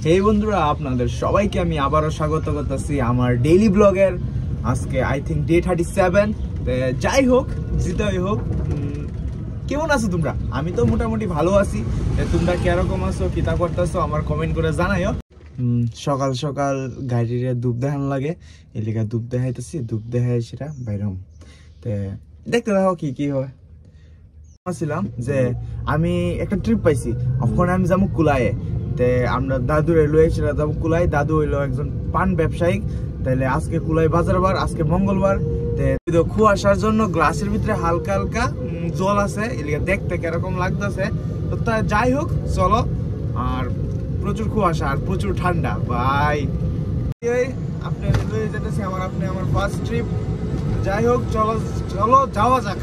হেই বন্ধুরা, আপনাদের সবাইকে আমি আবারও স্বাগত করতেছি আমার ডেইলি ব্লগের। আজকে আই থিঙ্ক ডে 37। যাই হোক, যেটাই হোক, কেমন আছো তোমরা? আমি তো মোটামুটি ভালো আছি। তোমরা কিরকম আছো, কিতা করতেছো আমার কমেন্ট করে জানাইও। সকাল সকাল গাড়িরে দুধ দেখানো লাগে, এলাকা দুধ দেখাইতেছি, দুধ দেখাই সেটা বাইরম। দেখতে দেখো কি কি হয়। ছিলাম যে আমি একটা ট্রিপ পাইছি, ওখানে আমি যাবো কুলায়ে। আমরা দাদুরে লইছিলাম যাবো কুলাই। দাদু হইলো একজন পান ব্যবসায়িক। তাইলে আজকে কুলাই বাজার বার, আজকে মঙ্গলবার। কুয়াশার জন্য গ্লাসের ভিতরে হালকা হালকা জল আছে, এদিকে দেখতে কিরকম লাগতেছে। তো যাই হোক, চলো। আর প্রচুর কুয়াশা আর প্রচুর ঠান্ডা ভাই। আপনি যেতেছি আমার ফার্স্ট ট্রিপ। যাই হোক, চলো চলো যাওয়া যাক।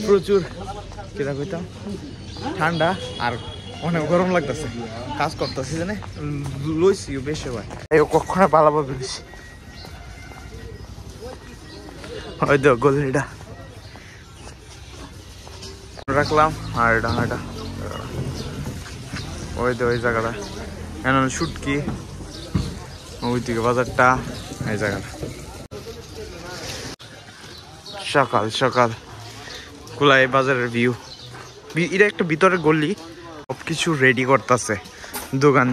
প্রচুর কেটা কইতাম ঠান্ডা আর অনেক গরম লাগতেছে। কাজ করতেছি জানে লইছি বেশি ভাই, কখনো পালাবো বেশি। হয়তো গলিটা রাখলাম আর ডাঙাটা ওই তো ওই জায়গাটা কেন শুটকি, ওই দিকে বাজারটা, এই জায়গাটা। সকাল সকাল কুলাই বাজারের ভিউ। এটা একটা ভিতরের গলি, সব কিছু রেডি করতেছে, দোকান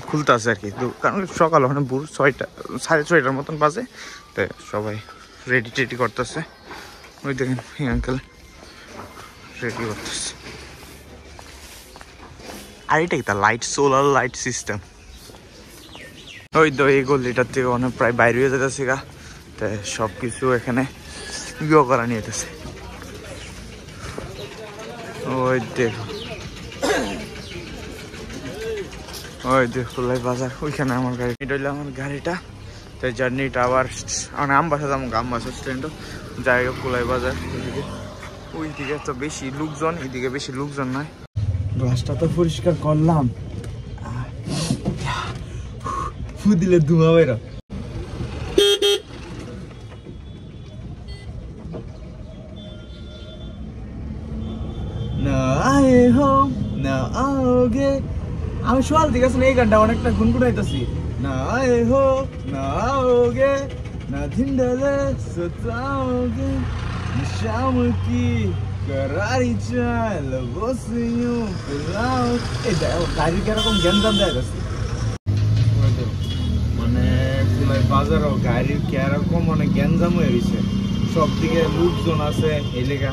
খুলতেছে আর কি। কারণ সকাল ওখানে ভোর 6টা 6:30 মতন বাজে। তো সবাই রেডি টেডি করতেছে। ওই দেখেন আঙ্কেল রেডি করতেছে। আর এটাই তা লাইট, সোলার লাইট সিস্টেম। ওই তো এই গলিটার থেকে অনেক প্রায় বাইরে হয়ে যেতেছে গা। তো সব কিছু এখানে ইয়ে করা নিয়ে যেতেছে। ওই দেখো, ওই দেখো বাজার, ওইখানে আমার গাড়ি। এটা হইলো আমার গাড়িটা। তাই জার্নিটা আবার আমবাসা যাবো, আমবাসা স্ট্যান্ডও। যাই হোক, কুলাই বাজার ওই দিকে তো বেশি লোকজন, এইদিকে বেশি লোকজন নয়। গ্লাসটা তো পরিষ্কার করলাম, ফু দিলে ধোঁয়া বেরো। আমি সকাল থেকে আসলে এই গানটা অনেকটা গুনগুনাইতেছি। না এ হো না ওগে না ধিন্ডালে সতাওগে শাম কি करारी चाल বসিও পেলাও। এই দেখো গাড়ি কিরকম গ্যাঞ্জাম দেয়া গেছে, মানে কুলাই বাজারও গাড়ির কিরকম মানে গ্যাঞ্জাম হয়ে গেছে। সব দিকে লোকজন আছে এই লেগা।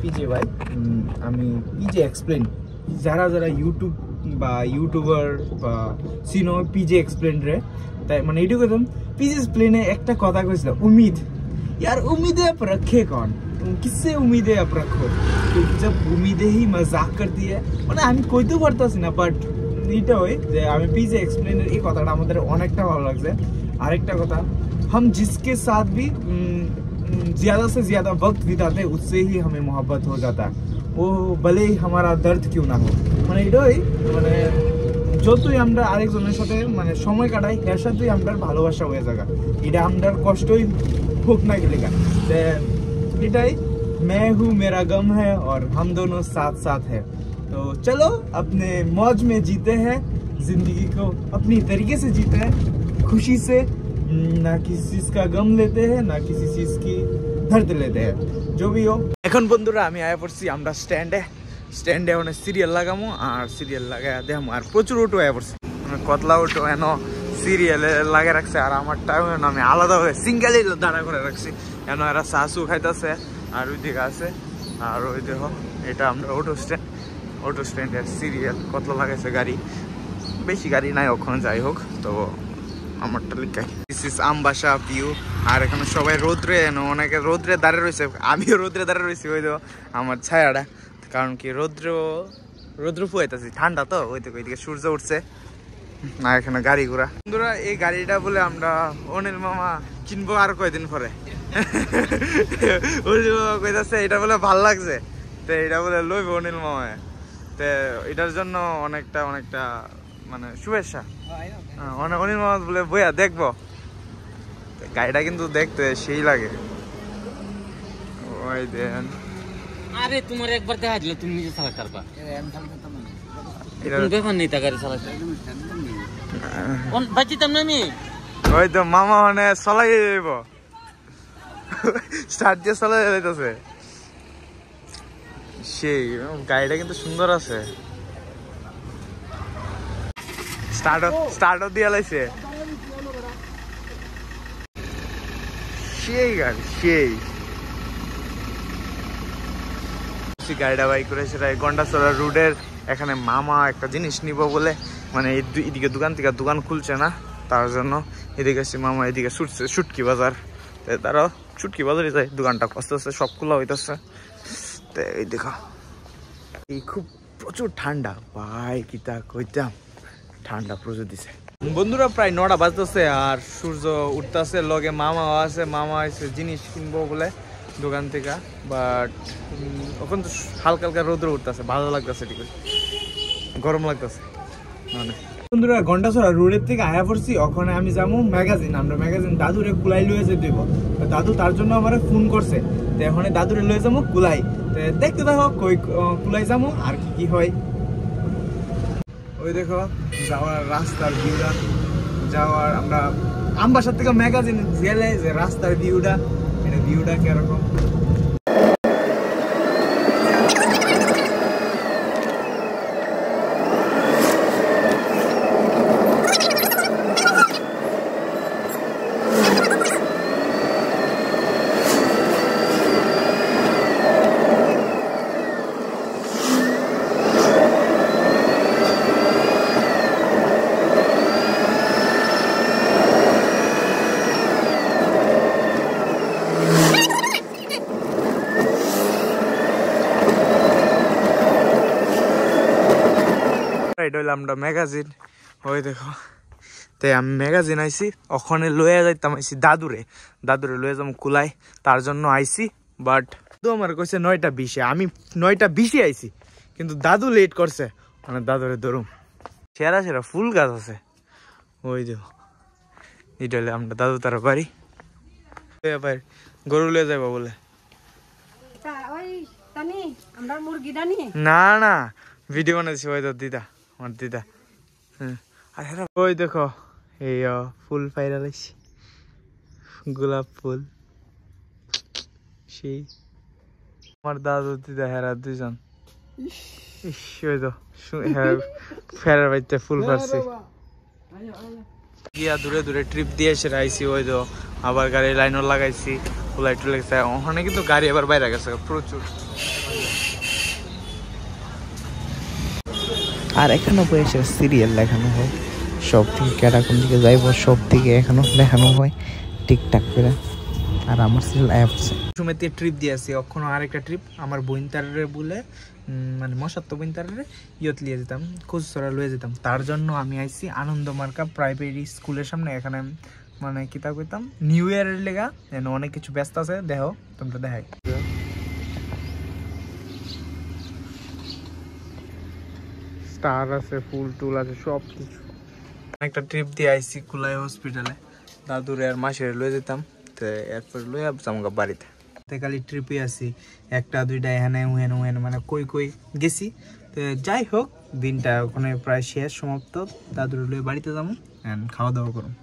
পিজে ভাই, আমি পিজে এক্সপ্লেন, যারা যারা ইউটিউব বা ইউটিউবার বা সিনো পিজে এক্সপ্লেন রে, তাই মানে এইটুকু একদম পিজে এক্সপ্লেনে একটা কথা কইছিল, उम्मीद यार उम्मीदें आप रखे कौन, तुम किससे उम्मीदें आप रखो, तो जब उम्मीदें ही मजाक करती है। মানে আমি কইতে পারতাছি না, বাট এটা হয় যে আমি পিজে এক্সপ্লেনের এই কথাটা আমাদের অনেকটা ভালো লাগছে। আরেকটা কথা, हम जिसके साथ भी ज्यादा से ज्यादा वक्त बिताते हैं उससे ही हमें मोहब्बत हो जाता है, वो भले ही हमारा दर्द क्यों ना हो। মানে এটাই মানে যতই আমরা আরেকজনের সাথে মানে সময় কাটাই এর সাথেই আমরা ভালোবাসা হয়ে যাবে, এটা আমরা কষ্টই হোক না গেলে এটাই मैं हूँ मेरा गम है और हम दोनों साथ साथ है। तो चलो अपने मौज में जीते हैं, जिंदगी को अपनी तरीके से जीते हैं, खुशी से, ना किसी चीज का गम लेते हैं ना किसी चीज की दर्द लेते हैं, जो भी हो। এখন বন্ধুরা আমি আয়া পড়ছি আমরা স্ট্যান্ডে অনেক সিরিয়াল লাগামো আর সিরিয়াল লাগাই দেখামো আর প্রচুর অটো আয়া পড়ছি কতলা অটো এন সিরিয়ালে লাগিয়ে রাখছে আর আমারটা আমি আলাদাভাবে সিঙ্গেলই দাঁড়া করে রাখছি এন এরা শাসু খাইতেছে আর ওই দিকে আছে আর ওই দেখো এটা আমরা অটো স্ট্যান্ডের সিরিয়াল কতলা লাগাইছে গাড়ি, বেশি গাড়ি নাই ওখানে যাই হোক। তো আমারটা লিখাই দিস ইজ আমবাসা ভিউ আর এখানে সবাই রোদ্রে অনেকে রোদ্রে দাঁড়িয়ে রয়েছে, আমিও রোদ্রে দাঁড়িয়ে রয়েছি ওই দেখো আমার ছায়াটা, কারণ কি রৌদ্র ফুয়াইতেছি ঠান্ডা তো ওই থেকে ওইদিকে সূর্য উঠছে আর এখানে গাড়ি ঘোড়া। বন্ধুরা এই গাড়িটা বলে আমরা অনিল মামা কিনবো আর কয়দিন পরে, অনিল মামা কইতাছে এটা বলে ভাল লাগছে তো এটা বলে লইব অনিল মামা, তো এটার জন্য অনেকটা মানে শুভেচ্ছা। অনিল মামা বলে বইয়া দেখবো, গাড়িটা কিন্তু দেখতে সেই লাগে। ওই দেন আরে তোমার একবার দেখা দিলে তুমি নিজে চালাতে পারবা, তুমি ব্যাপার নেই তা গাড়ি চালাতে বাঁচিতাম না আমি। ওই তো মামা মানে চলাই যাইব স্টার্ট দিয়ে চলাই যাইতেছে, সেই গাড়িটা কিন্তু সুন্দর আছে, স্টার্টও দিয়ে লাইছে সেই গাড়ি সেই গাড়িটা বাই করেছে গন্ডাছড়া রোডের এখানে মামা একটা জিনিস নিব বলে মানে এদিকে দোকান থেকে দোকান খুলছে না তার জন্য এদিকে মামা এদিকে শুটকি বাজার, তারাও শুটকি বাজারে যায়, দোকানটা কষ্ট হচ্ছে সব খোলা হইতেছে। তো এই দেখো এই খুব প্রচুর ঠান্ডা ভাই কিতা কইতাম, ঠান্ডা প্রচুর দিছে। বন্ধুরা প্রায় 9টা বাজতেছে আর সূর্য উঠতেছে, লগে মামা আছে, মামা এসে জিনিস কিনবো বলে দোকান থেকে, বাট এখন তো হালকা হালকা রোদ্র উঠতেছে, ভালো লাগতেছে, ঠিক আছে গরম লাগতেছে। বন্ধুরা গন্ডাছড়া রোডের থেকে আয়া পড়ছি, ওখানে আমি যাবো ম্যাগাজিন, আমরা ম্যাগাজিন দাদুরে কুলাই লয়ে যেতে দিব, দাদু তার জন্য আমার ফোন করছে, তো এখন দাদুরে লয়ে যাবো কুলাই, দেখতে দেখো কই কুলাই যাবো আর কি হয়। ওই দেখো যাওয়ার রাস্তার ভিউটা, যাওয়ার আমরা আমবাসার থেকে ম্যাগাজিন গেলে যে রাস্তার ভিউটা, এটা ভিউটা কিরকম। এটা হইলো আমরা ম্যাগাজিন, ওই দেখো তাই আমি ম্যাগাজিন আইসি, ওখানে লয়ে যাইতাম আইসি দাদুরে লয়ে যাবো কুলাই, তার জন্য আইসি, বাট আমার কইছে 9টা 20, আমি 9টা 20 আইসি কিন্তু দাদু লেট করছে, মানে দাদুরে ধরুম সেরা ফুল গাছ আছে ওই দেখো, এটা হলে আমরা দাদু তার বাড়ি, গরু লয়ে যাবো বলে না না ভিডিও বানাইছি, ওই তো দিদা আমার দিদা, আর ওই দেখো এই ফুল পাইরা লাইছি, গোলাপ ফুল, সেই আমার দাদু দিদা হেরা দুজন, ওই তো ফেরার বাড়িতে ফুল পারছি গিয়া দূরে ট্রিপ দিয়ে এসে আইসি, ওই তো আবার গাড়ি লাইনও লাগাইছি, ফুলাই টুলাই ওখানে কিন্তু গাড়ি আবার বাইরে গেছে প্রচুর। আর এখানে বসে সিরিয়াল দেখানো হয়, সব থেকে কেটা কোন দিকে যাইব সব দিকে এখানে দেখানো হয় ঠিকঠাক করে। আর আমার সিরিয়াল অ্যাপসে সময়তে ট্রিপ দিয়ে আসি, কখনো আরেকটা ট্রিপ আমার বইনতারে বলে মানে মশাত্ম বইনতারে ইয়ত লিয়ে যেতাম, খুচরা লয়ে যেতাম, তার জন্য আমি আইসি আনন্দমার্কা প্রাইমারি স্কুলের সামনে, এখানে মানে কিতা কইতাম নিউ ইয়ারের লেগা অনেক কিছু ব্যস্ত আছে, দেখো তোমরা দেখাই। স্টার আছে, ফুল টুল আছে, সব কিছু। একটা ট্রিপ দিয়ে আইসি কুলাই হসপিটালে, দাদুরে আর মাসিরে লয়ে যেতাম, তো এরপর লয়ে যাবো বাড়িতে। খালি ট্রিপে আছি, একটা দুইটা এখানে উহেন উহেন মানে কই কই গেছি। তো যাই হোক, দিনটা ওখানে প্রায় শেষ, সমাপ্ত। দাদুরে লয়ে বাড়িতে যাবো, খাওয়া দাওয়া করুন।